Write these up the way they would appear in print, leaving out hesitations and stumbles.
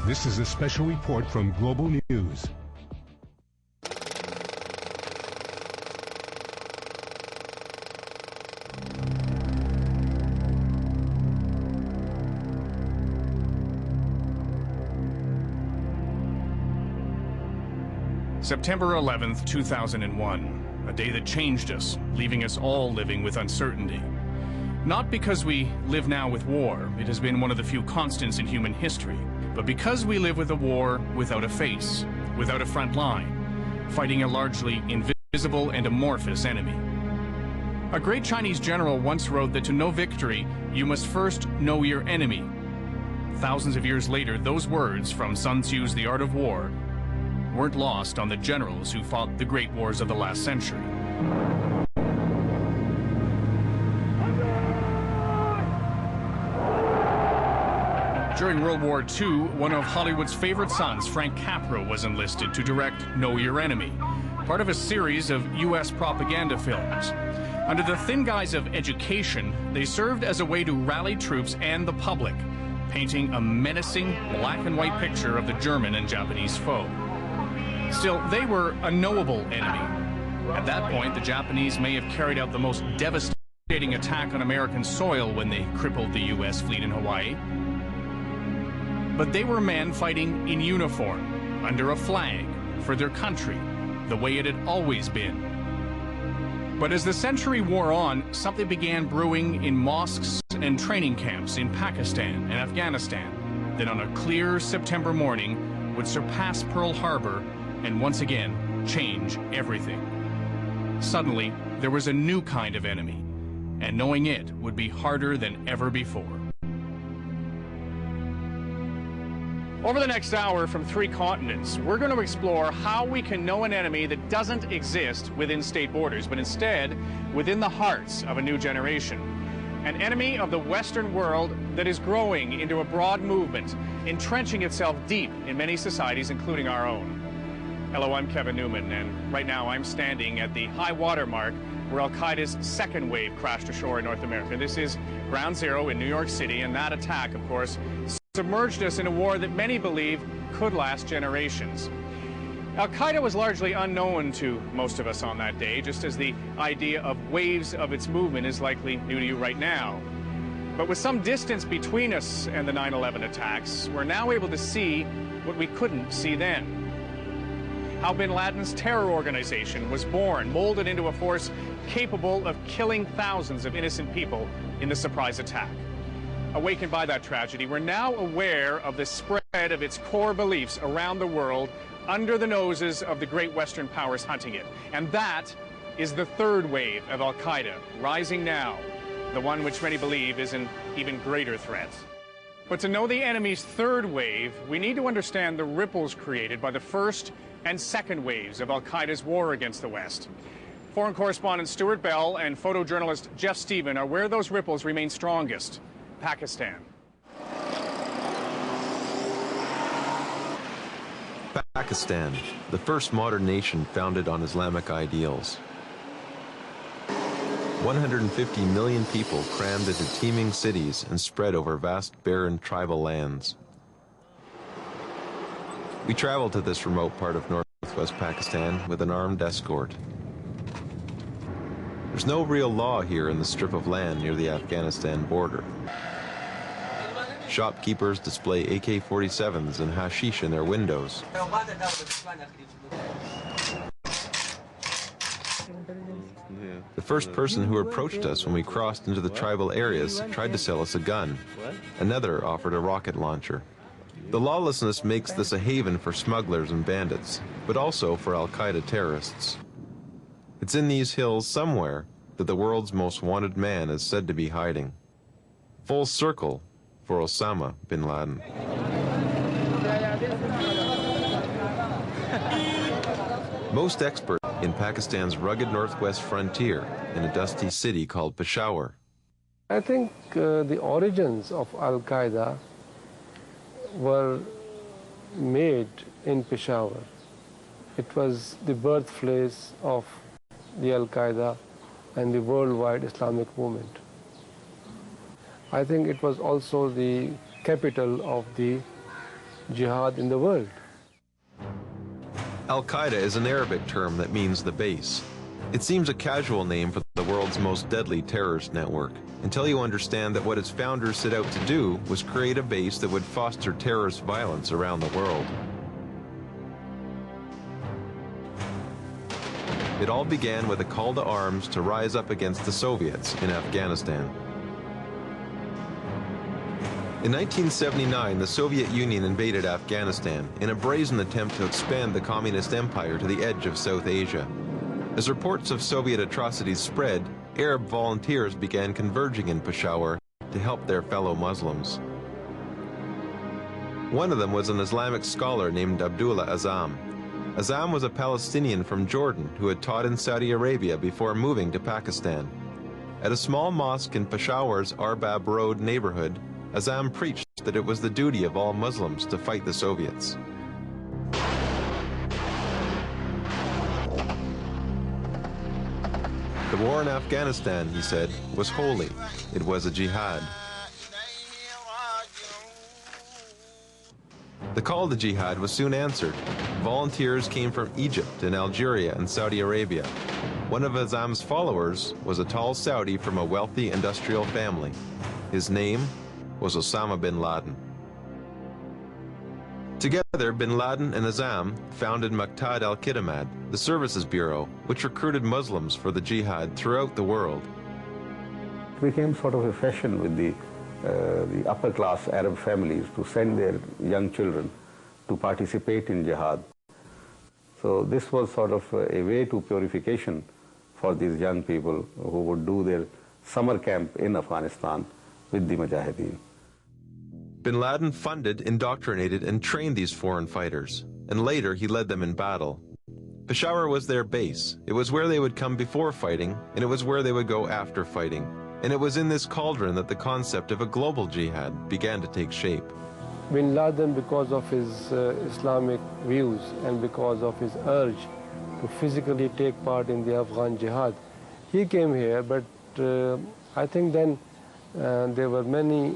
This is a special report from Global News. September 11th, 2001, a day that changed us, leaving us all living with uncertainty. Not because we live now with war, it has been one of the few constants in human history, but because we live with a war without a face, without a front line, fighting a largely invisible and amorphous enemy. A great Chinese general once wrote that to know victory, you must first know your enemy. Thousands of years later, those words from Sun Tzu's The Art of War weren't lost on the generals who fought the great wars of the last century. During World War II, one of Hollywood's favorite sons, Frank Capra, was enlisted to direct Know Your Enemy, part of a series of U.S. propaganda films. Under the thin guise of education, they served as a way to rally troops and the public, painting a menacing black and white picture of the German and Japanese foe. Still, they were a knowable enemy. At that point, the Japanese may have carried out the most devastating attack on American soil when they crippled the U.S. fleet in Hawaii. But they were men fighting in uniform, under a flag, for their country, the way it had always been. But as the century wore on, something began brewing in mosques and training camps in Pakistan and Afghanistan that on a clear September morning would surpass Pearl Harbor and once again change everything. Suddenly, there was a new kind of enemy, and knowing it would be harder than ever before. Over the next hour from 3 continents, we're going to explore how we can know an enemy that doesn't exist within state borders, but instead within the hearts of a new generation. An enemy of the Western world that is growing into a broad movement, entrenching itself deep in many societies, including our own. Hello, I'm Kevin Newman, and right now I'm standing at the high water mark where Al-Qaeda's second wave crashed ashore in North America. This is ground zero in New York City, and that attack, of course, submerged us in a war that many believe could last generations. Al-Qaeda was largely unknown to most of us on that day, just as the idea of waves of its movement is likely new to you right now. But with some distance between us and the 9/11 attacks, we're now able to see what we couldn't see then. How bin Laden's terror organization was born, molded into a force capable of killing thousands of innocent people in the surprise attack. Awakened by that tragedy, we're now aware of the spread of its core beliefs around the world under the noses of the great Western powers hunting it. And that is the third wave of Al-Qaeda, rising now, the one which many believe is an even greater threat. But to know the enemy's third wave, we need to understand the ripples created by the first and second waves of Al-Qaeda's war against the West. Foreign correspondent Stuart Bell and photojournalist Jeff Stephen are where those ripples remain strongest: Pakistan. Pakistan, the first modern nation founded on Islamic ideals. 150 million people crammed into teeming cities and spread over vast barren tribal lands. We traveled to this remote part of northwest Pakistan with an armed escort. There's no real law here in the strip of land near the Afghanistan border. Shopkeepers display AK-47s and hashish in their windows. The first person who approached us when we crossed into the tribal areas tried to sell us a gun. Another offered a rocket launcher. The lawlessness makes this a haven for smugglers and bandits, but also for Al-Qaeda terrorists. It's in these hills somewhere that the world's most wanted man is said to be hiding. Full circle for Osama bin Laden. Most expert in Pakistan's rugged northwest frontier in a dusty city called Peshawar. I think the origins of Al-Qaeda were made in Peshawar. It was the birthplace of the Al-Qaeda and the worldwide Islamic movement. I think it was also the capital of the jihad in the world. Al-Qaeda is an Arabic term that means the base. It seems a casual name for the world's most deadly terrorist network, until you understand that what its founders set out to do was create a base that would foster terrorist violence around the world. It all began with a call to arms to rise up against the Soviets in Afghanistan. In 1979, the Soviet Union invaded Afghanistan in a brazen attempt to expand the communist empire to the edge of South Asia. As reports of Soviet atrocities spread, Arab volunteers began converging in Peshawar to help their fellow Muslims. One of them was an Islamic scholar named Abdullah Azzam. Azzam was a Palestinian from Jordan who had taught in Saudi Arabia before moving to Pakistan. At a small mosque in Peshawar's Arbab Road neighborhood, Azzam preached that it was the duty of all Muslims to fight the Soviets. The war in Afghanistan, he said, was holy. It was a jihad. The call to jihad was soon answered. Volunteers came from Egypt and Algeria and Saudi Arabia. One of Azzam's followers was a tall Saudi from a wealthy industrial family. His name was Osama bin Laden. Together, bin Laden and Azzam founded Muqtada al-Khidmat, the services bureau, which recruited Muslims for the jihad throughout the world. It became sort of a fashion with the upper-class Arab families to send their young children to participate in jihad. So this was sort of a way to purification for these young people who would do their summer camp in Afghanistan with the Mujahideen. Bin Laden funded, indoctrinated, and trained these foreign fighters, and later he led them in battle. Peshawar was their base. It was where they would come before fighting, and it was where they would go after fighting. And it was in this cauldron that the concept of a global jihad began to take shape. Bin Laden, because of his Islamic views and because of his urge to physically take part in the Afghan jihad, he came here, but I think then there were many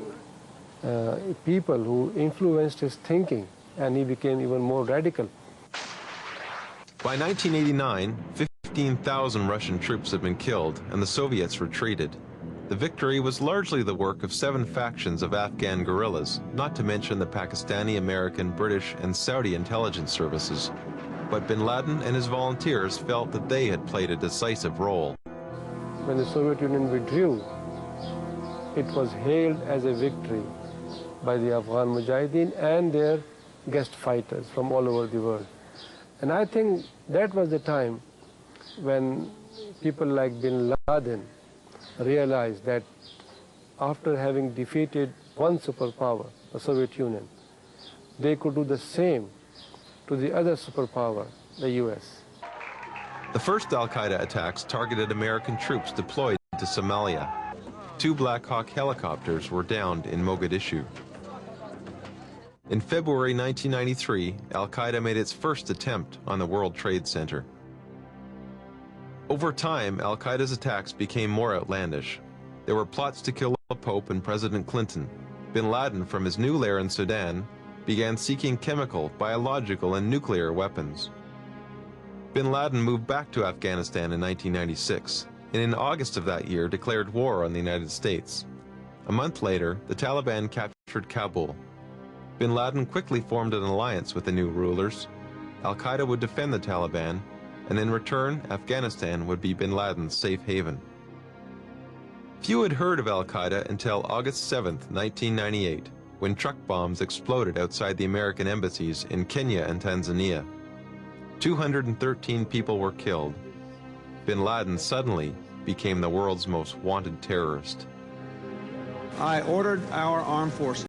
people who influenced his thinking, and he became even more radical. By 1989, 15,000 Russian troops had been killed and the Soviets retreated. The victory was largely the work of 7 factions of Afghan guerrillas, not to mention the Pakistani, American, British, and Saudi intelligence services. But bin Laden and his volunteers felt that they had played a decisive role. When the Soviet Union withdrew, it was hailed as a victory by the Afghan Mujahideen and their guest fighters from all over the world. And I think that was the time when people like bin Laden realized that after having defeated one superpower, the Soviet Union, they could do the same to the other superpower, the US. The first al-Qaeda attacks targeted American troops deployed to Somalia. 2 Black Hawk helicopters were downed in Mogadishu. In February 1993, al-Qaeda made its first attempt on the World Trade Center. Over time, al-Qaeda's attacks became more outlandish. There were plots to kill the Pope and President Clinton. Bin Laden, from his new lair in Sudan, began seeking chemical, biological, and nuclear weapons. Bin Laden moved back to Afghanistan in 1996, and in August of that year declared war on the United States. A month later, the Taliban captured Kabul. Bin Laden quickly formed an alliance with the new rulers. Al-Qaeda would defend the Taliban, and in return, Afghanistan would be bin Laden's safe haven. Few had heard of al-Qaeda until August 7, 1998, when truck bombs exploded outside the American embassies in Kenya and Tanzania. 213 people were killed. Bin Laden suddenly became the world's most wanted terrorist. I ordered our armed forces